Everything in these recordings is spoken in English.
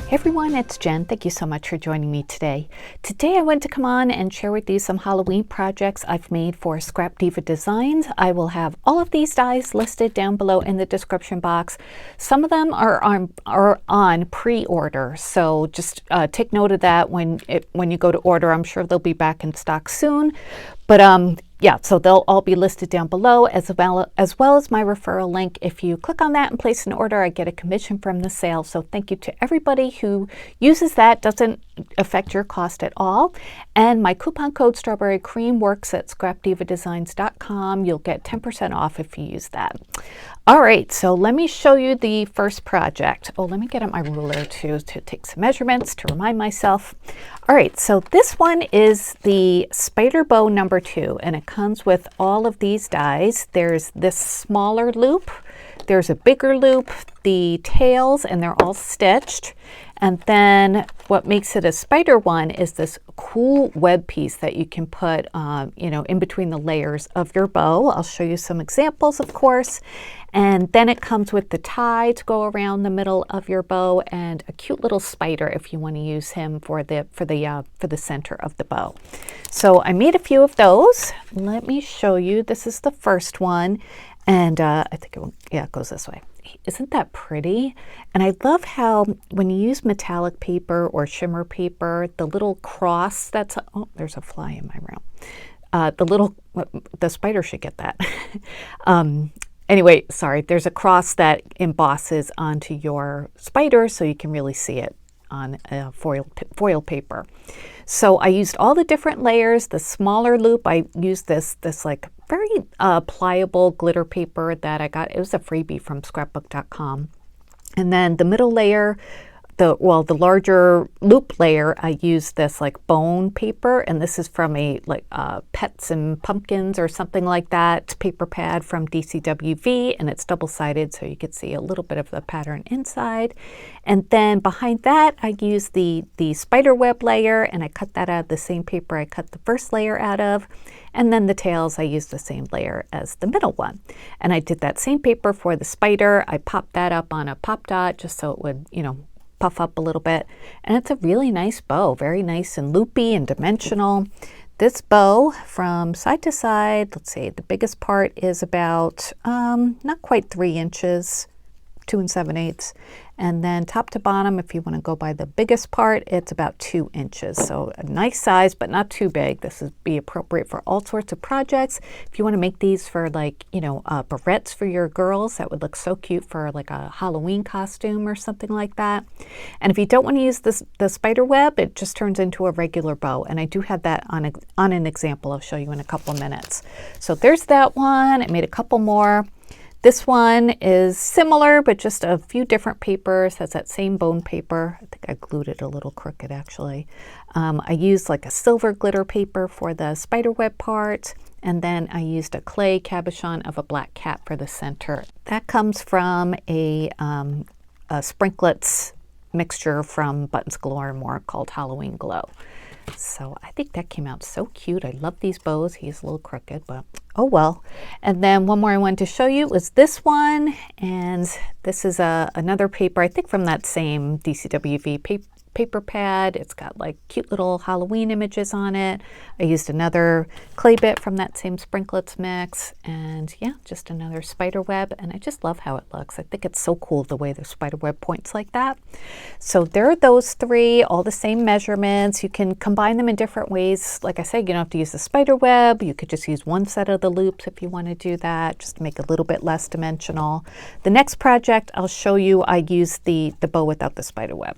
Hey everyone, it's Jen. Thank you so much for joining me today. Today I want to come on and share with you some Halloween projects I've made for Scrap Diva Designs. I will have all of these dies listed down below in the description box. Some of them are on pre-order, so just take note of that when you go to order. I'm sure they'll be back in stock soon. But yeah, so they'll all be listed down below as well as my referral link. If you click on that and place an order, I get a commission from the sale. So thank you to everybody who uses that. Doesn't affect your cost at all. And my coupon code Strawberry Cream works at scrapdivadesigns.com. You'll get 10% off if you use that. All right, so let me show you the first project. Oh, let me get out my ruler too to take some measurements to remind myself. All right, so this one is the Spider Bow number 2, and it comes with all of these dies. There's this smaller loop, there's a bigger loop, the tails, and they're all stitched. And then what makes it a spider one is this cool web piece that you can put, in between the layers of your bow. I'll show you some examples, of course. And then it comes with the tie to go around the middle of your bow and a cute little spider if you want to use him for the center of the bow. So I made a few of those. Let me show you. This is the first one. And I think it goes this way. Isn't that pretty? And I love how when you use metallic paper or shimmer paper, the little cross there's a fly in my room. The spider should get that. Anyway, sorry, there's a cross that embosses onto your spider so you can really see it on foil paper. So I used all the different layers. The smaller loop, I used this like very pliable glitter paper that I got. It was a freebie from scrapbook.com. And then the middle layer, the larger loop layer, I used this like bone paper, and this is from a Pets and Pumpkins or something like that paper pad from DCWV, and it's double-sided so you could see a little bit of the pattern inside. And then behind that I used the spider web layer, and I cut that out of the same paper I cut the first layer out of. And then the tails, I used the same layer as the middle one. And I did that same paper for the spider. I popped that up on a pop dot just so it would, puff up a little bit. And it's a really nice bow, very nice and loopy and dimensional. This bow from side to side, let's see, the biggest part is about not quite 3 inches, 2 7/8. And then top to bottom, if you want to go by the biggest part, it's about 2 inches. So a nice size, but not too big. This would be appropriate for all sorts of projects. If you want to make these for barrettes for your girls, that would look so cute for like a Halloween costume or something like that. And if you don't want to use the spider web, it just turns into a regular bow. And I do have that on an example I'll show you in a couple minutes. So there's that one. I made a couple more. This one is similar, but just a few different papers. Has that same bone paper. I think I glued it a little crooked, actually. I used like a silver glitter paper for the spider web part, and then I used a clay cabochon of a black cat for the center. That comes from a sprinklets mixture from Buttons Galore and More called Halloween Glow. So I think that came out so cute. I love these bows. He's a little crooked, but oh well. And then one more I wanted to show you was this one. And this is another paper, I think from that same DCWV paper pad. It's got like cute little Halloween images on it. I used another clay bit from that same sprinklets mix, and yeah, just another spider web, and I just love how it looks. I think it's so cool the way the spider web points like that. So there are those 3, all the same measurements. You can combine them in different ways. Like I said, you don't have to use the spider web. You could just use one set of the loops if you want to do that, just to make it a little bit less dimensional. The next project I'll show you, I used the bow without the spider web.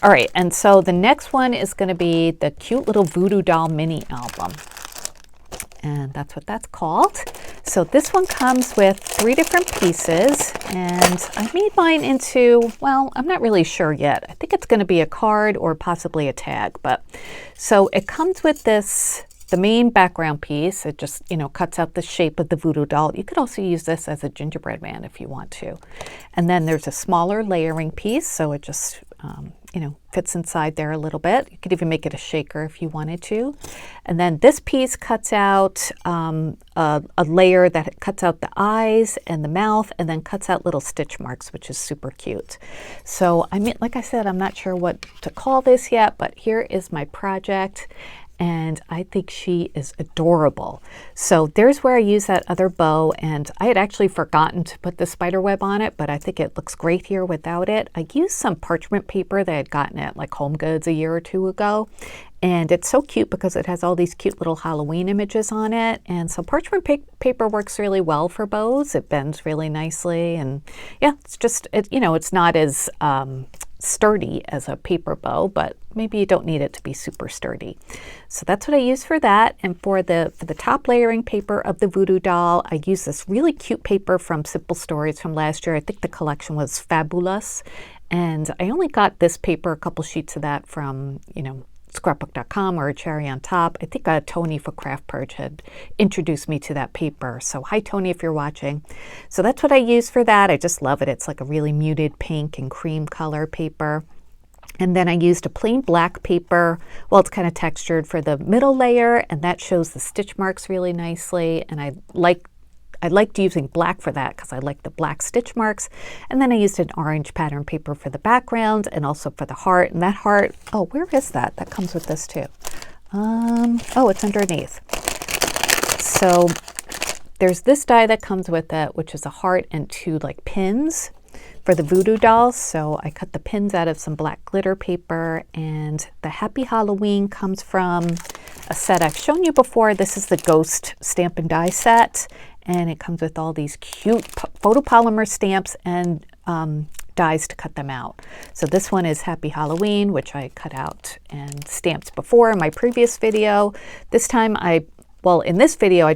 All right, and so the next one is going to be the cute little Voodoo doll mini album. And that's what that's called. So this one comes with 3 different pieces, and I made mine into, well, I'm not really sure yet. I think it's going to be a card or possibly a tag. But so it comes with the main background piece. It just, cuts out the shape of the Voodoo doll. You could also use this as a gingerbread man if you want to. And then there's a smaller layering piece, so it just you know, fits inside there a little bit. You could even make it a shaker if you wanted to. And then this piece cuts out a layer that cuts out the eyes and the mouth, and then cuts out little stitch marks, which is super cute. So I mean, like I said, I'm not sure what to call this yet, but here is my project. And I think she is adorable. So there's where I use that other bow, and I had actually forgotten to put the spider web on it, but I think it looks great here without it. I used some parchment paper that I had gotten at like Home Goods a year or two ago, and it's so cute because it has all these cute little Halloween images on it. And so parchment paper works really well for bows. It bends really nicely, and yeah, it's just, you know, it's not as sturdy as a paper bow, but maybe you don't need it to be super sturdy. So that's what I use for that. And for the top layering paper of the Voodoo doll, I use this really cute paper from Simple Stories from last year. I think the collection was Fabulous. And I only got this paper, a couple sheets of that from, you know, scrapbook.com or a cherry on top. I think Tony for Craft Purge had introduced me to that paper. So hi Tony if you're watching. So that's what I use for that. I just love it. It's like a really muted pink and cream color paper. And then I used a plain black paper. Well, it's kind of textured for the middle layer, and that shows the stitch marks really nicely. And I liked using black for that because I like the black stitch marks. And then I used an orange pattern paper for the background and also for the heart. And that heart, oh, where is that? That comes with this too. Oh, it's underneath. So there's this die that comes with it, which is a heart and two like pins for the Voodoo dolls. So I cut the pins out of some black glitter paper, and the Happy Halloween comes from a set I've shown you before. This is the Ghost Stamp and Die set, and it comes with all these cute photopolymer stamps and dies to cut them out. So this one is Happy Halloween, which I cut out and stamped before in my previous video. This time well, in this video, I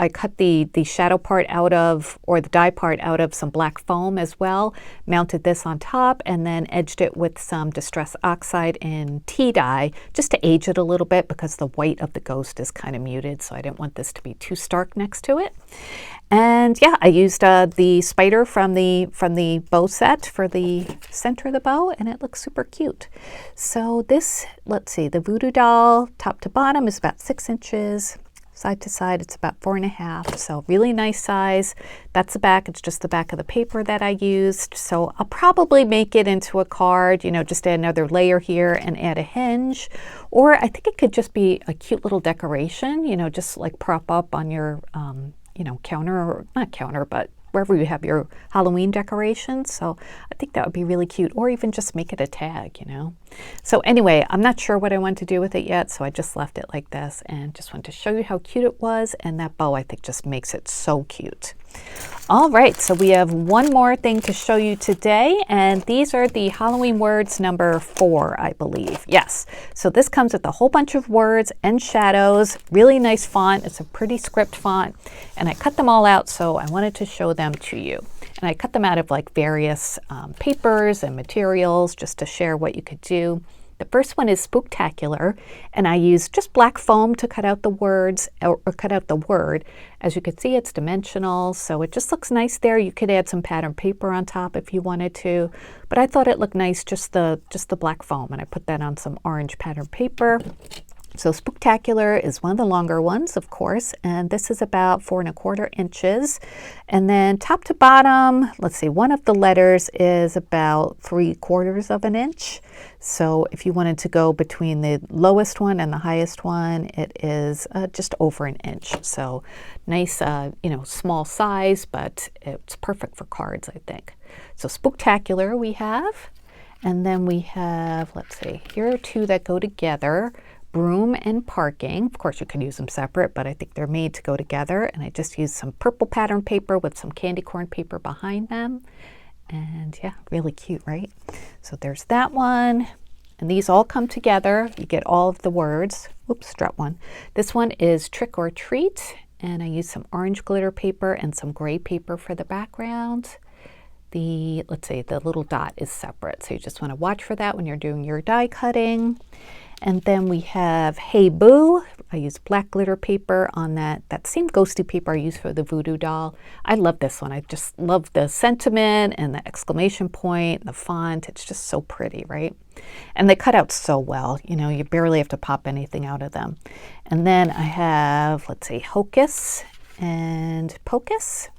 cut the shadow part out of, or the die part out of some black foam as well, mounted this on top, and then edged it with some Distress Oxide and tea dye, just to age it a little bit because the white of the ghost is kind of muted, so I didn't want this to be too stark next to it. And yeah, I used the spider from the bow set for the center of the bow, and it looks super cute. So this, let's see, the Voodoo doll, top to bottom is about 6 inches. Side to side, it's about 4.5, so really nice size. That's the back. It's just the back of the paper that I used. So I'll probably make it into a card, you know, just add another layer here and add a hinge. Or I think it could just be a cute little decoration, you know, just like prop up on your, you know, counter, or not counter, but wherever you have your Halloween decorations. So I think that would be really cute, or even just make it a tag, you know. So anyway, I'm not sure what I want to do with it yet, so I just left it like this and just wanted to show you how cute it was, and that bow I think just makes it so cute. All right, so we have one more thing to show you today, and these are the Halloween words number 4, I believe. Yes, so this comes with a whole bunch of words and shadows, really nice font. It's a pretty script font, and I cut them all out, so I wanted to show them to you. And I cut them out of like various papers and materials just to share what you could do. The first one is Spooktacular, and I used just black foam to cut out the words, or cut out the word. As you can see, it's dimensional, so it just looks nice there. You could add some pattern paper on top if you wanted to, but I thought it looked nice, just the black foam, and I put that on some orange pattern paper. So Spooktacular is one of the longer ones, of course, and this is about 4¼ inches. And then top to bottom, let's see, one of the letters is about 3/4 of an inch. So if you wanted to go between the lowest one and the highest one, it is just over an inch. So nice, you know, small size, but it's perfect for cards, I think. So Spooktacular we have, and then we have, let's see, here are 2 that go together. Broom and Parking. Of course, you could use them separate, but I think they're made to go together. And I just used some purple pattern paper with some candy corn paper behind them. And yeah, really cute, right? So there's that one. And these all come together. You get all of the words. Oops, dropped one. This one is Trick or Treat. And I used some orange glitter paper and some gray paper for the background. Let's say the little dot is separate. So you just want to watch for that when you're doing your die cutting. And then we have Hey Boo. I used black glitter paper on that same ghosty paper I used for the Voodoo doll. I love this one. I just love the sentiment and the exclamation point, and the font. It's just so pretty, right? And they cut out so well. You know, you barely have to pop anything out of them. And then I have, let's see, Hocus and Pocus.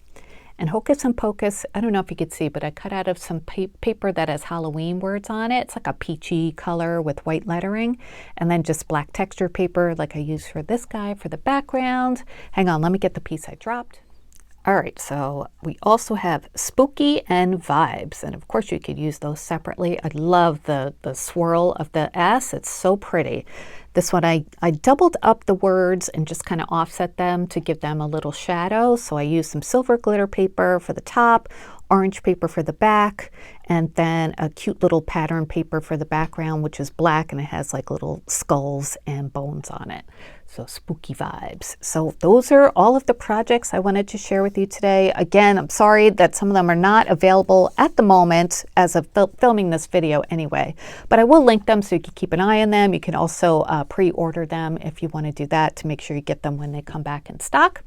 And Hocus and Pocus, I don't know if you could see, but I cut out of some paper that has Halloween words on it. It's like a peachy color with white lettering. And then just black texture paper like I used for this guy for the background. Hang on, let me get the piece I dropped. All right, so we also have Spooky and Vibes. And of course you could use those separately. I love the swirl of the S. It's so pretty. This one, I doubled up the words and just kind of offset them to give them a little shadow. So I used some silver glitter paper for the top, orange paper for the back, and then a cute little pattern paper for the background, which is black, and it has like little skulls and bones on it. So spooky vibes. So those are all of the projects I wanted to share with you today. Again, I'm sorry that some of them are not available at the moment as of filming this video anyway, but I will link them so you can keep an eye on them. You can also pre-order them if you want to do that to make sure you get them when they come back in stock.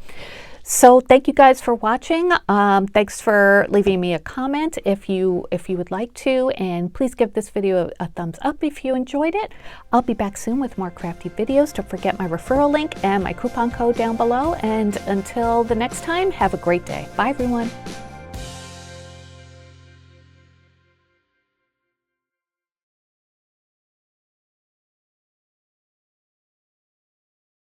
So thank you guys for watching. Thanks for leaving me a comment if you would like to, and please give this video a thumbs up if you enjoyed it. I'll be back soon with more crafty videos. Don't forget my referral link and my coupon code down below. And until the next time, have a great day. Bye everyone.